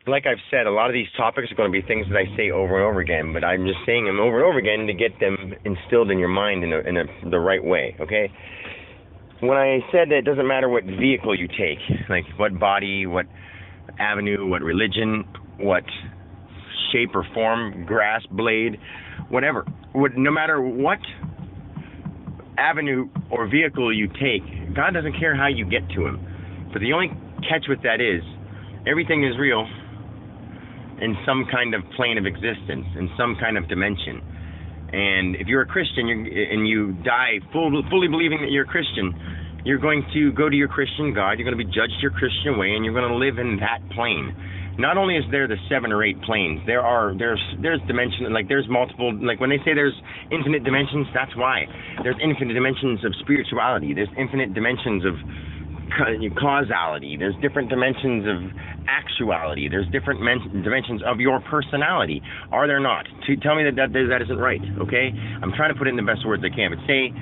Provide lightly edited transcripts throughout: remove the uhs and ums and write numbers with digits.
like I've said, a lot of these topics are going to be things that I say over and over again, but I'm just saying them over and over again to get them instilled in your mind in the right way, okay? When I said that it doesn't matter what vehicle you take, like what body, what avenue, what religion, what shape or form, grass, blade, whatever, no matter what avenue or vehicle you take, God doesn't care how you get to him. But the only catch with that is everything is real in some kind of plane of existence, in some kind of dimension. And if you're a Christian and you die fully believing that you're a Christian, you're going to go to your Christian God, you're going to be judged your Christian way, and you're going to live in that plane. Not only is there the 7 or 8 planes, there's dimension, like there's multiple, like when they say there's infinite dimensions, that's why. There's infinite dimensions of spirituality, there's infinite dimensions of causality, there's different dimensions of actuality, there's different dimensions of your personality. Are there not? Tell me that isn't right, okay? I'm trying to put it in the best words I can, but say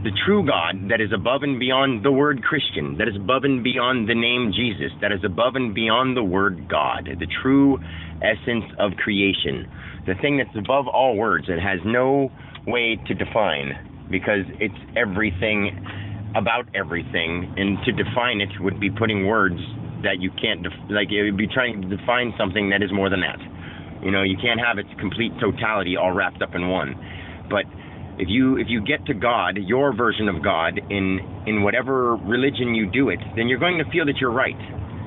the true God that is above and beyond the word Christian, that is above and beyond the name Jesus, that is above and beyond the word God, the true essence of creation, the thing that's above all words, that has no way to define because it's everything about everything, and to define it would be putting words that you can't, like it would be trying to define something that is more than that. You know, you can't have its complete totality all wrapped up in one. But if you get to God, your version of God, in whatever religion you do it, then you're going to feel that you're right.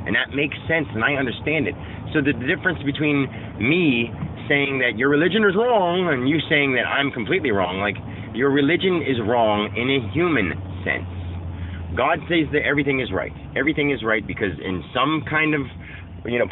And that makes sense, and I understand it. So the difference between me saying that your religion is wrong and you saying that I'm completely wrong, like your religion is wrong in a human sense. God says that everything is right. Everything is right because in some kind of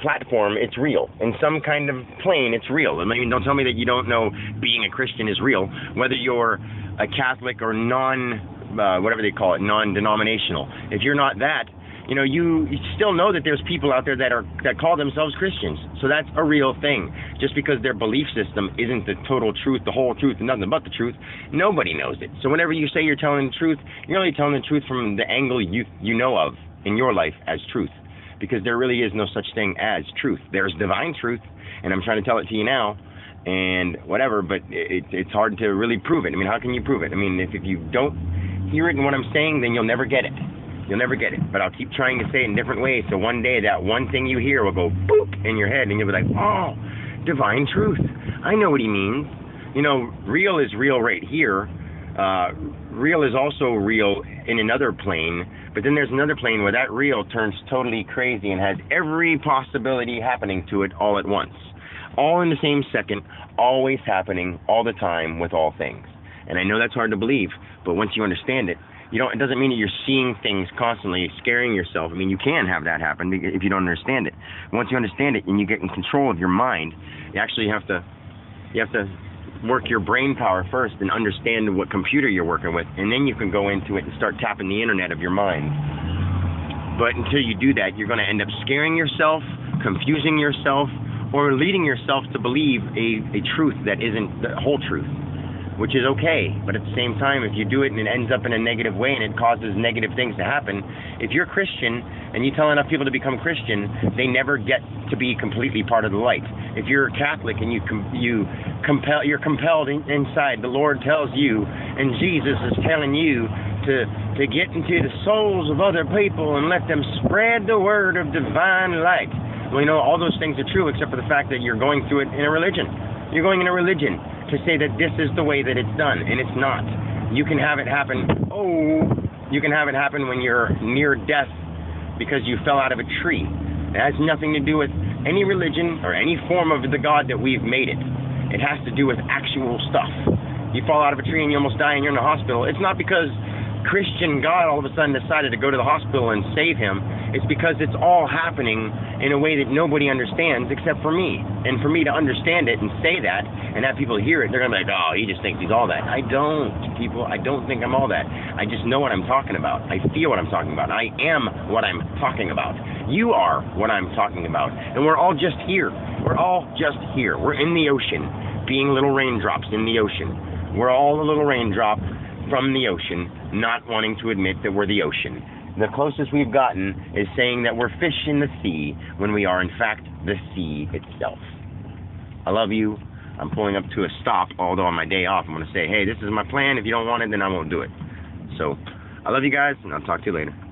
platform, it's real. In some kind of plane, it's real. I mean, don't tell me that you don't know being a Christian is real, whether you're a Catholic or whatever they call it, non-denominational. If you're not that, you still know that there's people out there that call themselves Christians. So that's a real thing. Just because their belief system isn't the total truth, the whole truth, and nothing but the truth, nobody knows it. So whenever you say you're telling the truth, you're only telling the truth from the angle you know of in your life as truth. Because there really is no such thing as truth. There's divine truth, and I'm trying to tell it to you now, and whatever, but it's hard to really prove it. I mean, how can you prove it? I mean, if you don't hear it in what I'm saying, then you'll never get it. You'll never get it. But I'll keep trying to say it in different ways, so one day that one thing you hear will go boop in your head, and you'll be like, oh, divine truth. I know what he means. Real is real right here. Real is also real in another plane, but then there's another plane where that real turns totally crazy and has every possibility happening to it all at once. All in the same second, always happening, all the time, with all things. And I know that's hard to believe, but once you understand it, it doesn't mean that you're seeing things constantly, scaring yourself. I mean, you can have that happen if you don't understand it. Once you understand it and you get in control of your mind, you actually have to work your brain power first and understand what computer you're working with, and then you can go into it and start tapping the internet of your mind. But until you do that, you're going to end up scaring yourself, confusing yourself, or leading yourself to believe a truth that isn't the whole truth, which is okay. But at the same time, if you do it and it ends up in a negative way and it causes negative things to happen, if you're Christian and you tell enough people to become Christian, they never get to be completely part of the light. If you're Catholic and you're compelled inside, the Lord tells you, and Jesus is telling you to get into the souls of other people and let them spread the word of divine light. Well, all those things are true except for the fact that you're going through it in a religion. You're going in a religion to say that this is the way that it's done, and it's not. You can have it happen. You can have it happen when you're near death because you fell out of a tree. It has nothing to do with any religion or any form of the God that we've made it. It has to do with actual stuff. You fall out of a tree and you almost die and you're in the hospital. It's not because Christian God all of a sudden decided to go to the hospital and save him. It's because it's all happening in a way that nobody understands except for me. And for me to understand it and say that and have people hear it, they're going to be like, oh, he just thinks he's all that. I don't, people. I don't think I'm all that. I just know what I'm talking about. I feel what I'm talking about. I am what I'm talking about. You are what I'm talking about. And we're all just here. We're all just here. We're in the ocean, being little raindrops in the ocean. We're all a little raindrop from the ocean, not wanting to admit that we're the ocean. The closest we've gotten is saying that we're fish in the sea when we are in fact the sea itself. I love you. I'm pulling up to a stop, although on my day off I'm going to say, hey, this is my plan. If you don't want it, then I won't do it. So I love you guys, and I'll talk to you later.